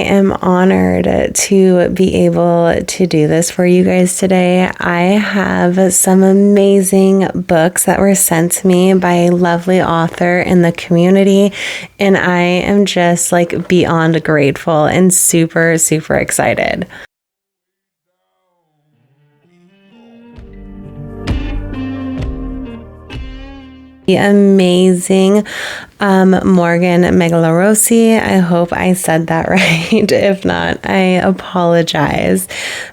am honored to be able to do this for you guys today. I have some amazing books that were sent to me by a lovely author in the community, and I am just like beyond grateful and super, super excited. The amazing Morgan Migliorisi. I hope I said that right. If not, I apologize.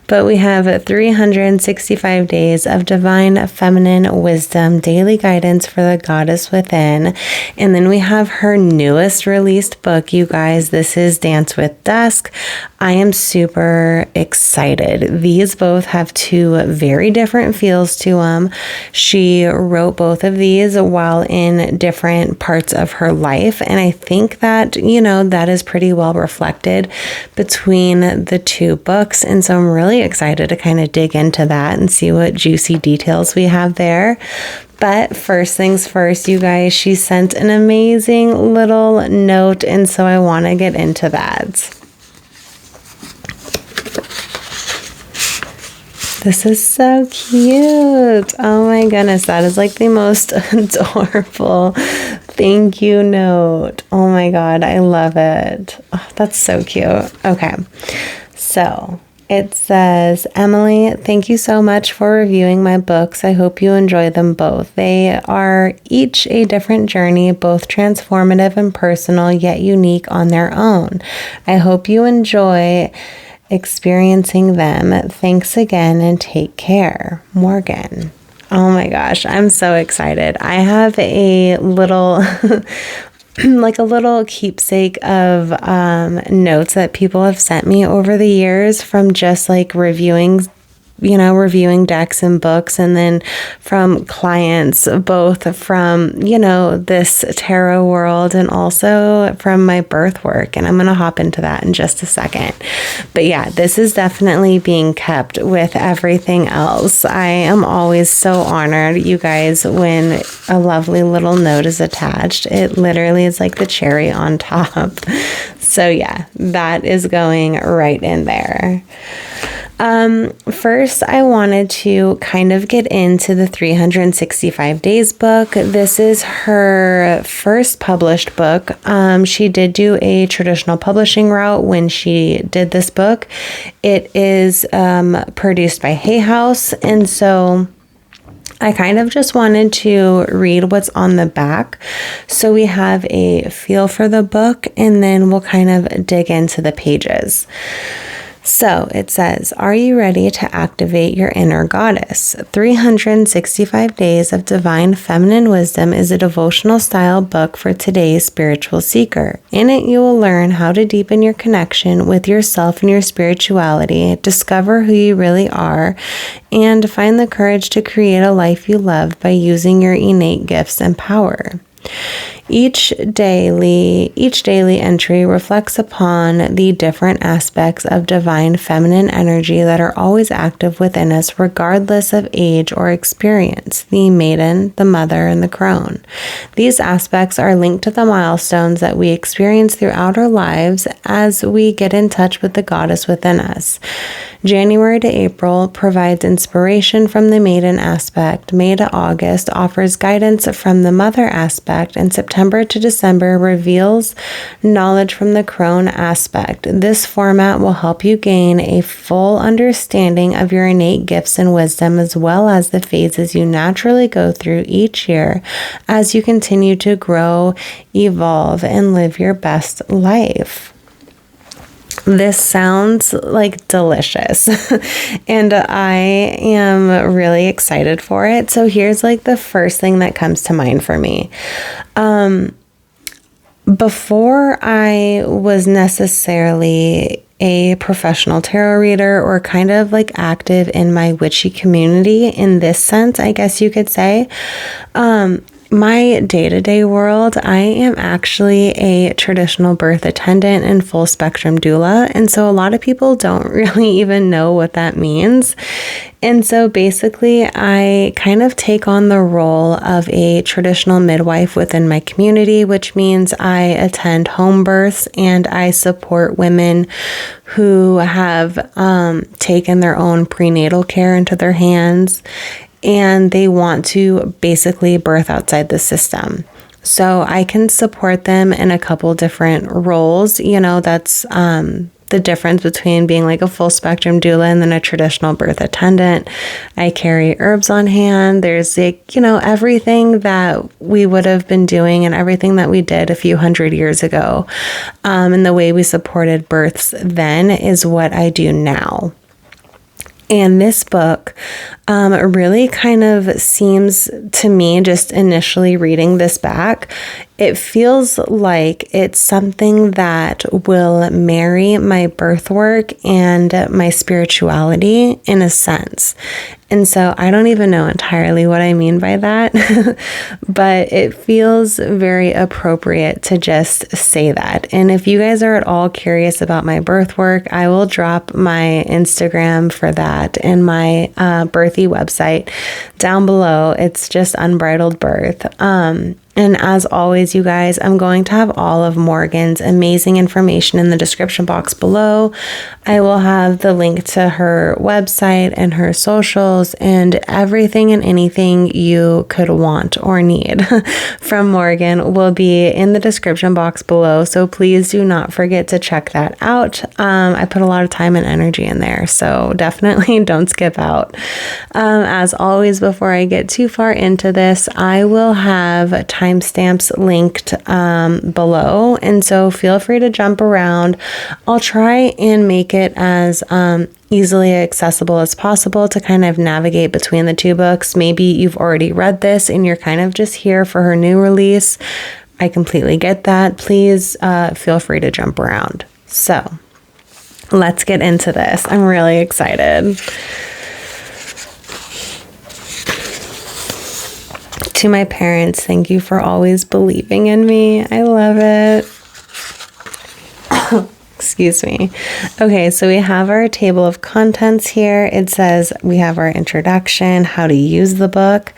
But we have 365 days of divine feminine wisdom, daily guidance for the goddess within. And then we have her newest released book, you guys. This is Dance with Dusk. I am super excited. These both have two very different feels to them. She wrote both of these while in different parts of her life, and I think that, that is pretty well reflected between the two books, and so I'm really excited to kind of dig into that and see what juicy details we have there. But first things first, you guys, she sent an amazing little note, and so I want to get into that. This is so cute. Oh my goodness, that is like the most adorable thank you note. Oh my God, I love it. Oh, that's so cute. Okay, so it says, Emily, thank you so much for reviewing my books. I hope you enjoy them both. They are each a different journey, both transformative and personal, yet unique on their own. I hope you enjoy experiencing them. Thanks again and take care. Morgan. Oh my gosh, I'm so excited. I have a little like a little keepsake of notes that people have sent me over the years from just like reviewing decks and books, and then from clients, both from, this tarot world and also from my birth work. And I'm going to hop into that in just a second. But yeah, this is definitely being kept with everything else. I am always so honored, you guys, when a lovely little note is attached. It literally is like the cherry on top. So yeah, that is going right in there. First, I wanted to kind of get into the 365 Days book. This is her first published book. She did do a traditional publishing route when she did this book. It is produced by Hay House, and so I kind of just wanted to read what's on the back so we have a feel for the book, and then we'll kind of dig into the pages. So it says, are you ready to activate your inner goddess? 365 Days of Divine Feminine Wisdom is a devotional style book for today's spiritual seeker. In it, you will learn how to deepen your connection with yourself and your spirituality, discover who you really are, and find the courage to create a life you love by using your innate gifts and power. Each daily entry reflects upon the different aspects of divine feminine energy that are always active within us, regardless of age or experience: the maiden, the mother, and the crone. These aspects are linked to the milestones that we experience throughout our lives as we get in touch with the goddess within us. January to April provides inspiration from the maiden aspect. May to August offers guidance from the mother aspect, and September to December reveals knowledge from the crone aspect. This format will help you gain a full understanding of your innate gifts and wisdom, as well as the phases you naturally go through each year as you continue to grow, evolve, and live your best life. This sounds like delicious and I am really excited for it. So here's like the first thing that comes to mind for me. Before I was necessarily a professional tarot reader or kind of like active in my witchy community in this sense, I guess you could say, my day-to-day world, I am actually a traditional birth attendant and full spectrum doula. And so a lot of people don't really even know what that means. And so basically, I kind of take on the role of a traditional midwife within my community, which means I attend home births and I support women who have taken their own prenatal care into their hands, and they want to basically birth outside the system. So I can support them in a couple different roles. That's the difference between being like a full spectrum doula and then a traditional birth attendant. I carry herbs on hand. There's everything that we would have been doing and everything that we did a few hundred years ago. And the way we supported births then is what I do now. And this book really kind of seems to me, just initially reading this back, it feels like it's something that will marry my birth work and my spirituality in a sense. And so I don't even know entirely what I mean by that, but it feels very appropriate to just say that. And if you guys are at all curious about my birth work, I will drop my Instagram for that and my birthy website down below. It's just Unbridled Birth. And as always, you guys, I'm going to have all of Morgan's amazing information in the description box below. I will have the link to her website and her socials and everything and anything you could want or need from Morgan will be in the description box below. So please do not forget to check that out. I put a lot of time and energy in there, so definitely don't skip out. As always, before I get too far into this, I will have timestamps linked below, and so feel free to jump around. I'll try and make it as easily accessible as possible to kind of navigate between the two books. Maybe you've already read this and you're kind of just here for her new release. I completely get that. Please feel free to jump around. So let's get into this. I'm really excited. To my parents, thank you for always believing in me. I love it. Excuse me. Okay, so we have our table of contents here. It says we have our introduction, how to use the book.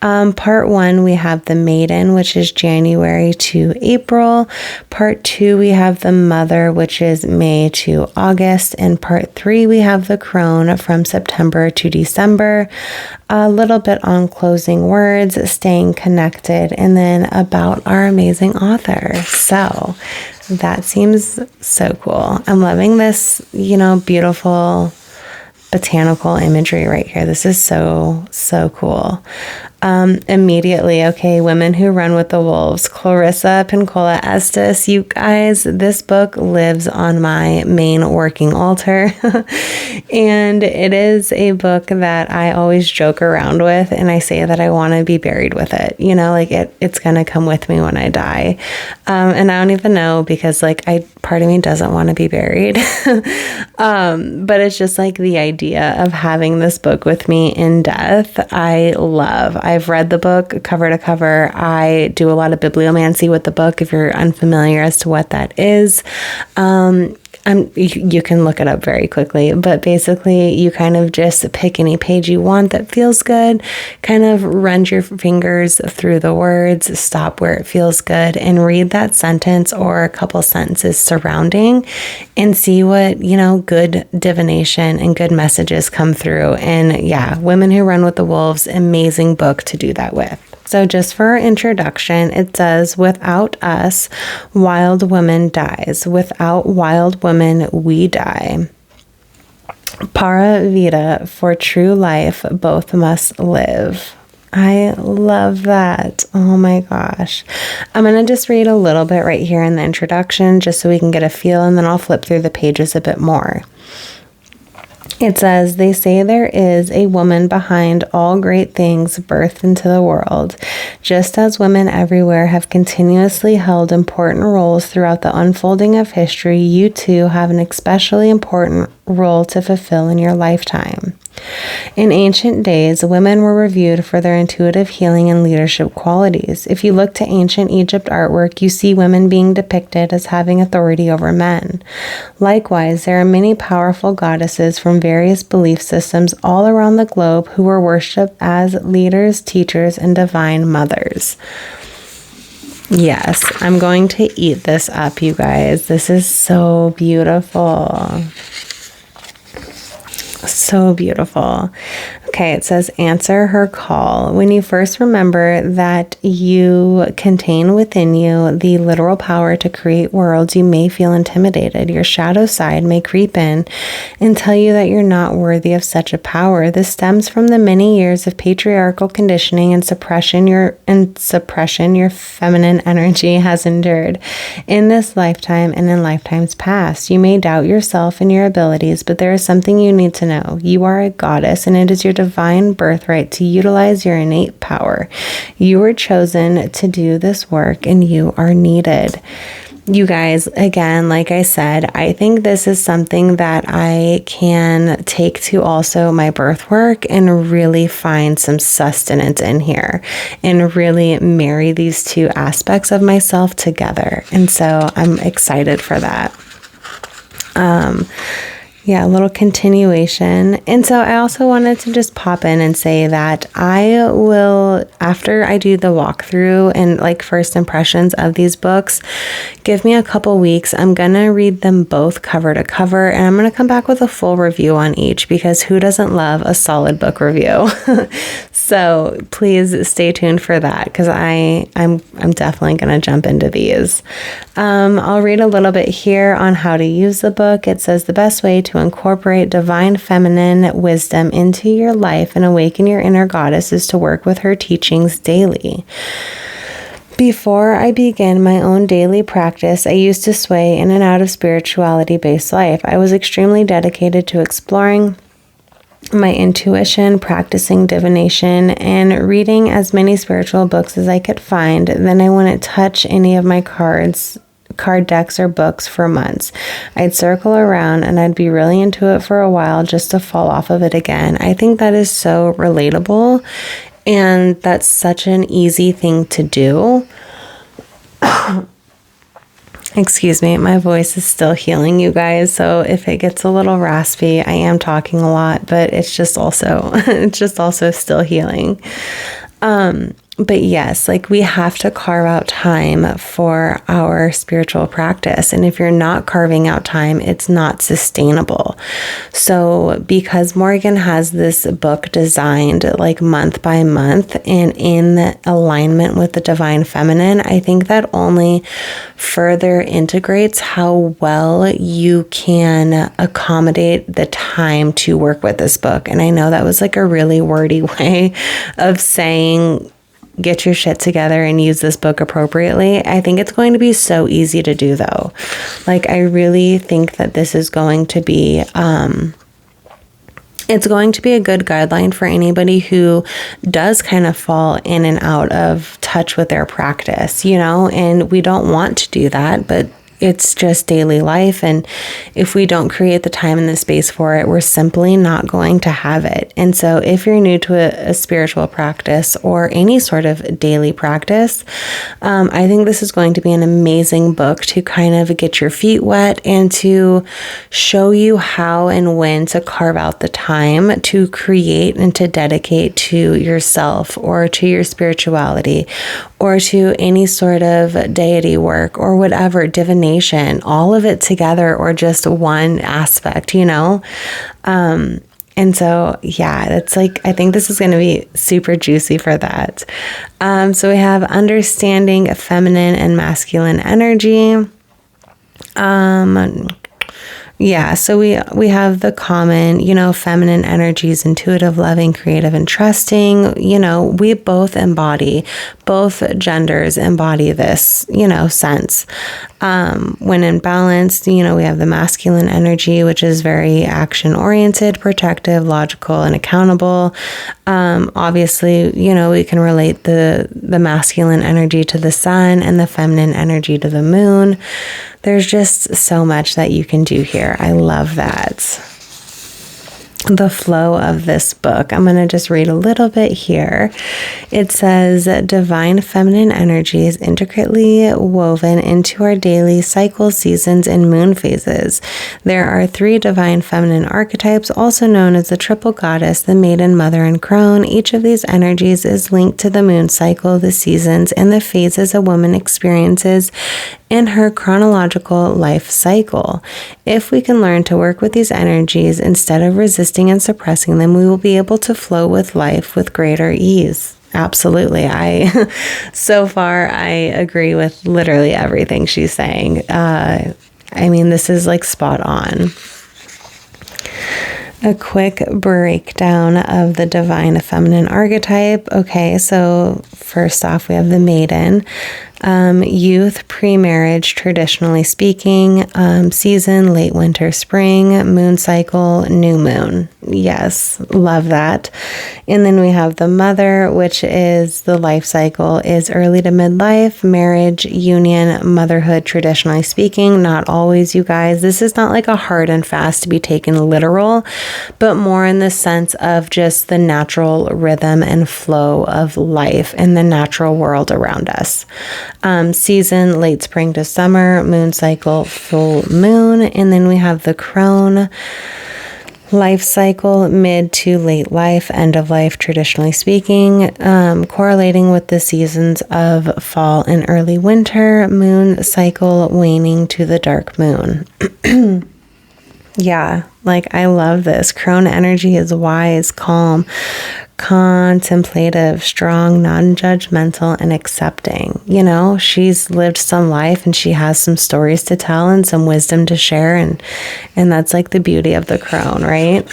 Part 1, we have the maiden, which is January to April. Part 2, we have the mother, which is May to August. And part 3, we have the crone from September to December. A little bit on closing words, staying connected, and then about our amazing author. So that seems so cool. I'm loving this, beautiful botanical imagery right here. This is so cool. Immediately, okay, Women Who Run with the Wolves, Clarissa Pinkola Estes. You guys, this book lives on my main working altar. And it is a book that I always joke around with, and I say that I want to be buried with it. It's going to come with me when I die. And I don't even know, because part of me doesn't want to be buried. But it's just the idea of having this book with me in death, I love. I've read the book cover to cover. I do a lot of bibliomancy with the book, if you're unfamiliar as to what that is. You can look it up very quickly, but basically you kind of just pick any page you want that feels good, kind of run your fingers through the words, stop where it feels good, and read that sentence or a couple sentences surrounding and see what, good divination and good messages come through. And yeah, Women Who Run with the Wolves, amazing book to do that with. So just for our introduction, it says, without us, wild woman dies. Without wild women, we die. Para vida, for true life, both must live. I love that. Oh my gosh. I'm going to just read a little bit right here in the introduction just so we can get a feel, and then I'll flip through the pages a bit more. It says, they say there is a woman behind all great things birthed into the world. Just as women everywhere have continuously held important roles throughout the unfolding of history, you too have an especially important role to fulfill in your lifetime. In ancient days, women were revered for their intuitive healing and leadership qualities. If you look to ancient Egypt artwork, you see women being depicted as having authority over men. Likewise, there are many powerful goddesses from various belief systems all around the globe who were worshipped as leaders, teachers, and divine mothers. Yes, I'm going to eat this up, you guys. This is so beautiful. So beautiful. Okay, it says, answer her call. When you first remember that you contain within you the literal power to create worlds, you may feel intimidated. Your shadow side may creep in and tell you that you're not worthy of such a power. This stems from the many years of patriarchal conditioning and suppression your feminine energy has endured in this lifetime and in lifetimes past. You may doubt yourself and your abilities, but there is something you need to know. You are a goddess, and it is your divine birthright to utilize your innate power. You were chosen to do this work, and you are needed. You guys, again, like I said, I think this is something that I can take to also my birth work and really find some sustenance in here and really marry these two aspects of myself together. And so I'm excited for that. Yeah, a little continuation. And so I also wanted to just pop in and say that I will, after I do the walkthrough and like first impressions of these books, give me a couple weeks. I'm going to read them both cover to cover, and I'm going to come back with a full review on each, because who doesn't love a solid book review? So please stay tuned for that, because I'm definitely going to jump into these. I'll read a little bit here on how to use the book. It says the best way to incorporate divine feminine wisdom into your life and awaken your inner goddess is to work with her teachings daily. Before I began my own daily practice, I used to sway in and out of spirituality-based life. I was extremely dedicated to exploring my intuition, practicing divination, and reading as many spiritual books as I could find. Then I wouldn't touch any of my card decks or books for months. I'd circle around and I'd be really into it for a while just to fall off of it again. I think that is so relatable, and that's such an easy thing to do. Excuse me, my voice is still healing, you guys. So if it gets a little raspy, I am talking a lot, but it's just also still healing. But yes, like we have to carve out time for our spiritual practice. And if you're not carving out time, it's not sustainable. So because Morgan has this book designed like month by month and in alignment with the divine feminine, I think that only further integrates how well you can accommodate the time to work with this book. And I know that was like a really wordy way of saying get your shit together and use this book appropriately. I think it's going to be so easy to do, though. Like, I really think that this is going to be, it's going to be a good guideline for anybody who does kind of fall in and out of touch with their practice, you know, and we don't want to do that, but it's just daily life. And if we don't create the time and the space for it, we're simply not going to have it. And so if you're new to a spiritual practice or any sort of daily practice, I think this is going to be an amazing book to kind of get your feet wet and to show you how and when to carve out the time to create and to dedicate to yourself or to your spirituality or to any sort of deity work or whatever, divination, all of it together or just one aspect, you know? And so, yeah, it's like, I think this is going to be super juicy for that. So we have understanding feminine and masculine energy. Yeah, so we have the common, you know, feminine energies, intuitive, loving, creative, and trusting. You know, we both genders embody this, you know, sense. When in balance, you know, we have the masculine energy, which is very action-oriented, protective, logical, and accountable. Obviously, you know, we can relate the masculine energy to the sun and the feminine energy to the moon. There's just so much that you can do here. I love that. the flow of this book. I'm going to just read a little bit here. It says, divine feminine energy is intricately woven into our daily cycles, seasons, and moon phases. There are 3 divine feminine archetypes, also known as the triple goddess, the maiden, mother, and crone. Each of these energies is linked to the moon cycle, the seasons, and the phases a woman experiences in her chronological life cycle. If we can learn to work with these energies instead of resisting and suppressing them, we will be able to flow with life with greater ease. Absolutely. So far, I agree with literally everything she's saying. This is like spot on. A quick breakdown of the divine feminine archetype. Okay, so first off, we have the maiden. Youth, pre-marriage, traditionally speaking, season, late winter, spring, moon cycle, new moon. Yes, love that. And then we have the mother, which is the life cycle, is early to midlife, marriage, union, motherhood, traditionally speaking. Not always, you guys. This is not like a hard and fast to be taken literal, but more in the sense of just the natural rhythm and flow of life in the natural world around us. Season, late spring to summer, moon cycle, full moon. And then we have the crone, life cycle, mid to late life, end of life, traditionally speaking, correlating with the seasons of fall and early winter, moon cycle, waning to the dark moon. Yeah, like I love this. Crone energy is wise, calm, contemplative, strong, non-judgmental, and accepting. You know, she's lived some life and she has some stories to tell and some wisdom to share, and that's like the beauty of the crone, right?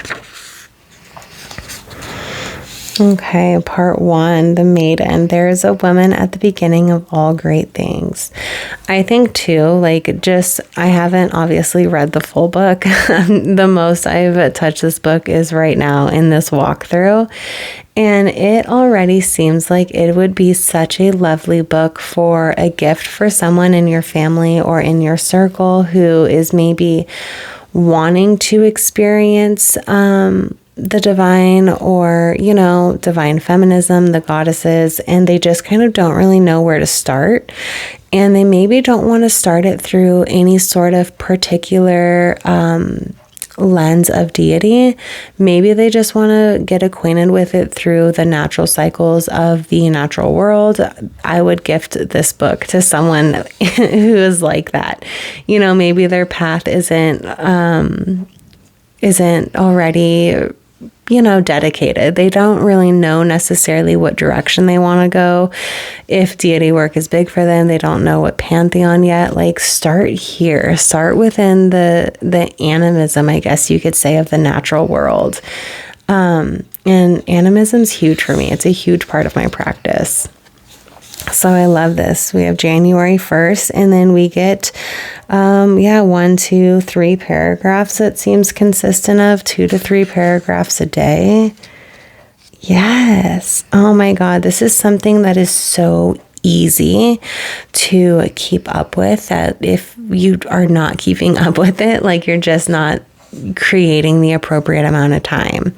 Okay, part 1, the maiden. There is a woman at the beginning of all great things. I think too, I haven't obviously read the full book. The most I've touched this book is right now in this walkthrough. And it already seems like it would be such a lovely book for a gift for someone in your family or in your circle who is maybe wanting to experience, the divine, or, divine feminism, the goddesses, and they just kind of don't really know where to start. And they maybe don't want to start it through any sort of particular lens of deity. Maybe they just want to get acquainted with it through the natural cycles of the natural world. I would gift this book to someone who is like that. Maybe their path isn't already dedicated. They don't really know necessarily what direction they want to go. If deity work is big for them, they don't know what pantheon yet. Start here. Start within the animism, I guess you could say, of the natural world. And animism's huge for me. It's a huge part of my practice. So I love this. We have January 1st, and then we get 1, 2, 3 paragraphs. It seems consistent of 2 to 3 paragraphs a day. Yes. Oh my God. This is something that is so easy to keep up with, that if you are not keeping up with it, you're just not creating the appropriate amount of time.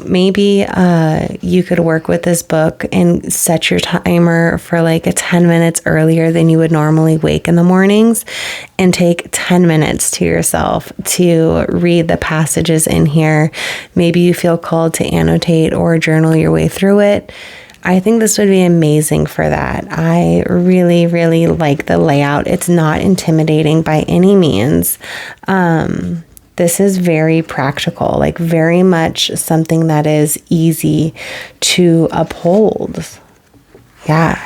Maybe you could work with this book and set your timer for 10 minutes earlier than you would normally wake in the mornings, and take 10 minutes to yourself to read the passages in here. Maybe you feel called to annotate or journal your way through it. I think this would be amazing for that. I really, really like the layout. It's not intimidating by any means. This is very practical, very much something that is easy to uphold. Yeah,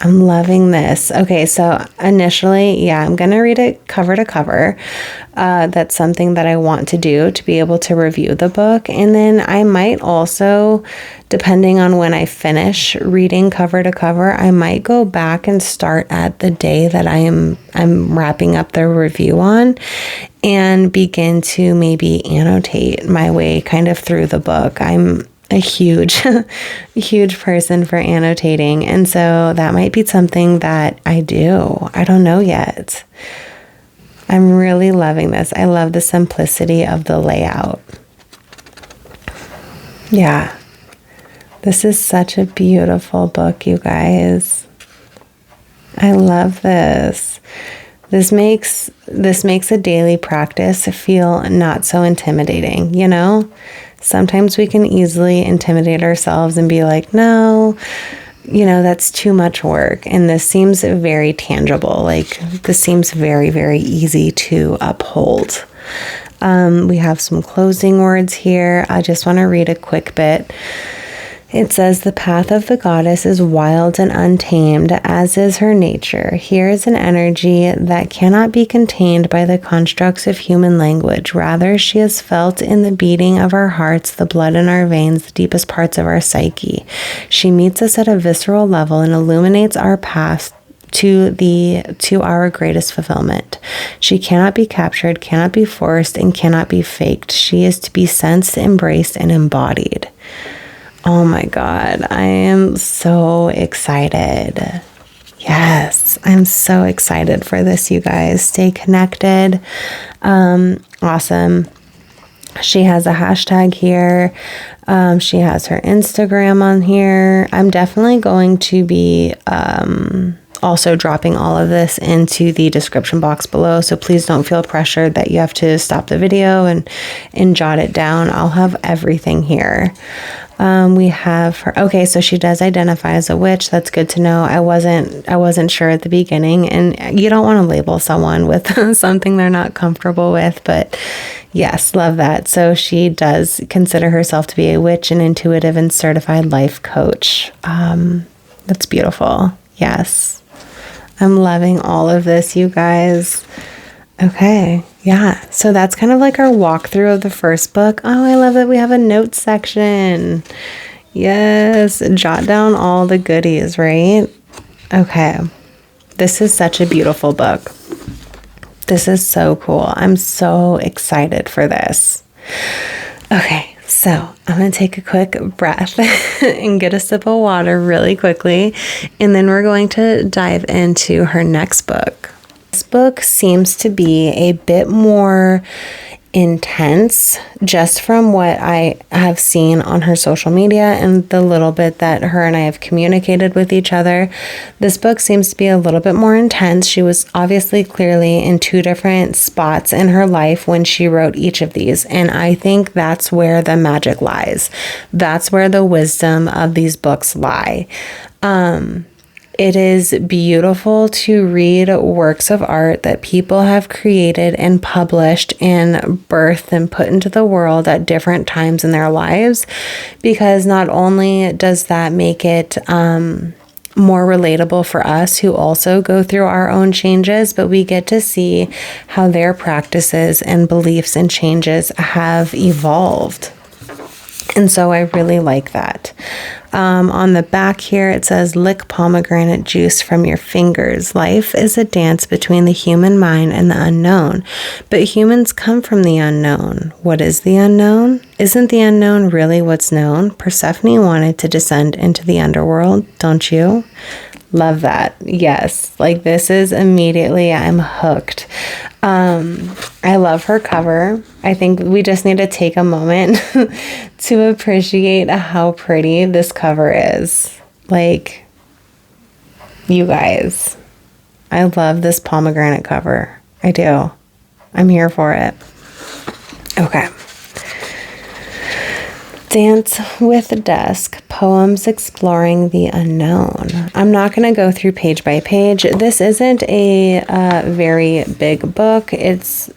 I'm loving this. Okay, so initially, I'm going to read it cover to cover. That's something that I want to do to be able to review the book. And then I might also, depending on when I finish reading cover to cover, I might go back and start at the day that I'm wrapping up the review on, and begin to maybe annotate my way kind of through the book. I'm a huge person for annotating. And so that might be something that I do. I don't know yet. I'm really loving this. I love the simplicity of the layout. Yeah. This is such a beautiful book, you guys. I love this. This makes a daily practice feel not so intimidating, you know? Sometimes we can easily intimidate ourselves and be like, no, you know, that's too much work. And this seems very tangible. Like, this seems very, very easy to uphold. We have some closing words here. I just want to read a quick bit. It says, the path of the goddess is wild and untamed, as is her nature. Here is an energy that cannot be contained by the constructs of human language. Rather, she is felt in the beating of our hearts, the blood in our veins, the deepest parts of our psyche. She meets us at a visceral level and illuminates our path to our greatest fulfillment. She cannot be captured, cannot be forced, and cannot be faked. She is to be sensed, embraced, and embodied. Oh my God, I am so excited. Yes, I'm so excited for this, you guys. Stay connected. Awesome. She has a hashtag here. She has her Instagram on here. I'm definitely going to be also dropping all of this into the description box below. So please don't feel pressured that you have to stop the video and jot it down. I'll have everything here. We have her. Okay, so she does identify as a witch. That's good to know. I wasn't sure at the beginning, and you don't want to label someone with something they're not comfortable with, but yes, love that. So she does consider herself to be a witch, an intuitive and certified life coach. That's beautiful. Yes. I'm loving all of this, you guys. Okay, yeah. So that's kind of like our walkthrough of the first book. Oh, I love that we have a notes section. Yes, jot down all the goodies, right? Okay. This is such a beautiful book. This is so cool. I'm so excited for this. Okay, so I'm going to take a quick breath and get a sip of water really quickly, and then we're going to dive into her next book. This book seems to be a bit more intense just from what I have seen on her social media and the little bit that her and I have communicated with each other. This book seems to be a little bit more intense. She was obviously clearly in two different spots in her life when she wrote each of these. And I think that's where the magic lies. That's where the wisdom of these books lie. It is beautiful to read works of art that people have created and published and birthed and put into the world at different times in their lives, because not only does that make it more relatable for us who also go through our own changes, but we get to see how their practices and beliefs and changes have evolved. And so I really like that. On the back here, it says, lick pomegranate juice from your fingers. Life is a dance between the human mind and the unknown. But humans come from the unknown. What is the unknown? Isn't the unknown really what's known? Persephone wanted to descend into the underworld, don't you? Love that. Yes. Like, this is immediately, I'm hooked. I love her cover. I think we just need to take a moment to appreciate how pretty this cover is. Like, you guys, I love this pomegranate cover. I do. I'm here for it. Okay. Dance with Dusk, Poems Exploring the Unknown. I'm not going to go through page by page. This isn't a very big book. It's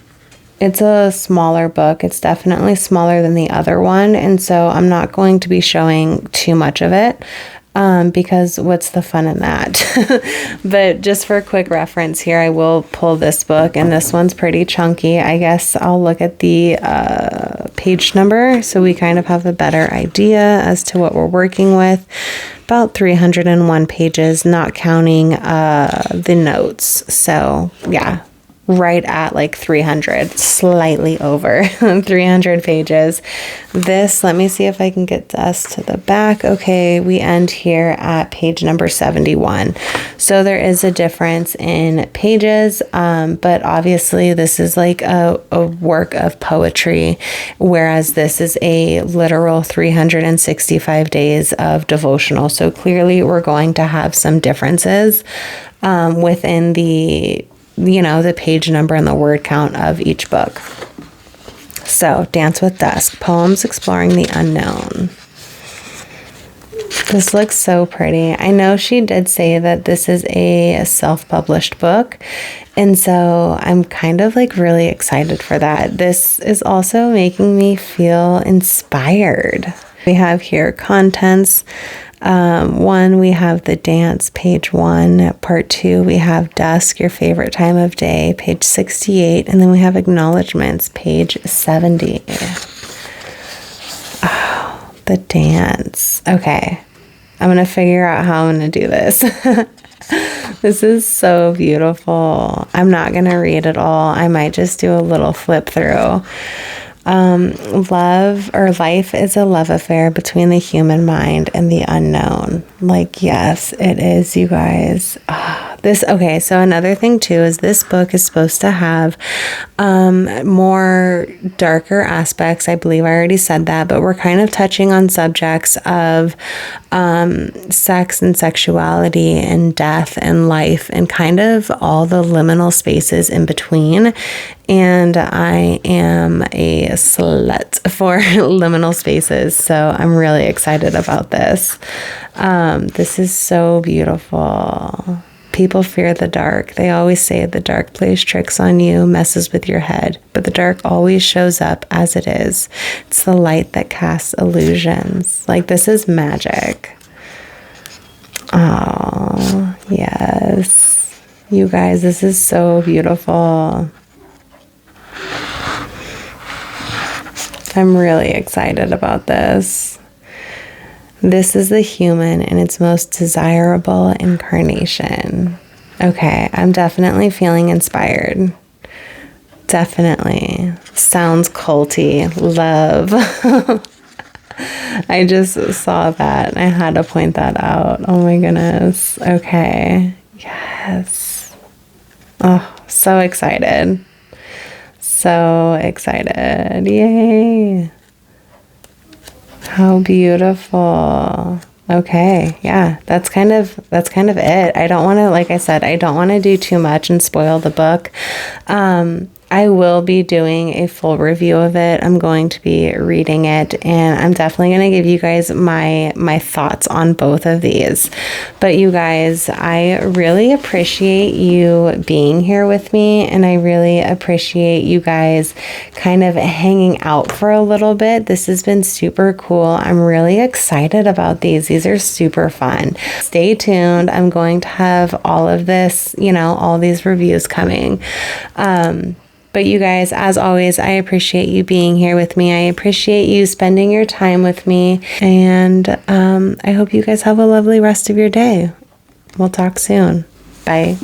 a smaller book. It's definitely smaller than the other one. And so I'm not going to be showing too much of it because what's the fun in that? But just for a quick reference here, I will pull this book, and this one's pretty chunky. I guess I'll look at the page number so we kind of have a better idea as to what we're working with. About 301 pages, not counting the notes. So yeah, right at like 300, slightly over 300 pages. This, let me see if I can get us to the back. Okay, we end here at page number 71. So there is a difference in pages, but obviously this is like a work of poetry, whereas this is a literal 365 days of devotional. So clearly we're going to have some differences within the the page number and the word count of each book. So, Dance with Dusk, Poems Exploring the Unknown. This looks so pretty. I know she did say that this is a self-published book, and so I'm kind of like really excited for that. This is also making me feel inspired. We have here contents. One, we have the dance, page 1. Part 2, we have dusk, your favorite time of day, page 68. And then we have acknowledgments, page 70. Oh, the dance. Okay, I'm going to figure out how I'm going to do this. This is so beautiful. I'm not going to read it all. I might just do a little flip through. Love or life is a love affair between the human mind and the unknown. Like, yes, it is, you guys. Okay, so another thing too is this book is supposed to have more darker aspects. I believe I already said that, but we're kind of touching on subjects of sex and sexuality and death and life and kind of all the liminal spaces in between. And I am a slut for liminal spaces, so I'm really excited about this. This is so beautiful. People fear the dark. They always say the dark plays tricks on you, messes with your head, but the dark always shows up as it is. It's the light that casts illusions. Like, this is magic. Oh, yes. You guys, this is so beautiful. I'm really excited about this. This is the human in its most desirable incarnation. Okay, I'm definitely feeling inspired. Definitely. Sounds culty. Love. I just saw that and I had to point that out. Oh my goodness. Okay. Yes. Oh, so excited. So excited. Yay. How beautiful. Okay, yeah, that's kind of it. I don't want to, like I said, I don't want to do too much and spoil the book. I will be doing a full review of it. I'm going to be reading it, and I'm definitely going to give you guys my thoughts on both of these. But you guys, I really appreciate you being here with me, and I really appreciate you guys kind of hanging out for a little bit. This has been super cool. I'm really excited about these. These are super fun. Stay tuned. I'm going to have all of this, all these reviews coming. But you guys, as always, I appreciate you being here with me. I appreciate you spending your time with me. And I hope you guys have a lovely rest of your day. We'll talk soon. Bye.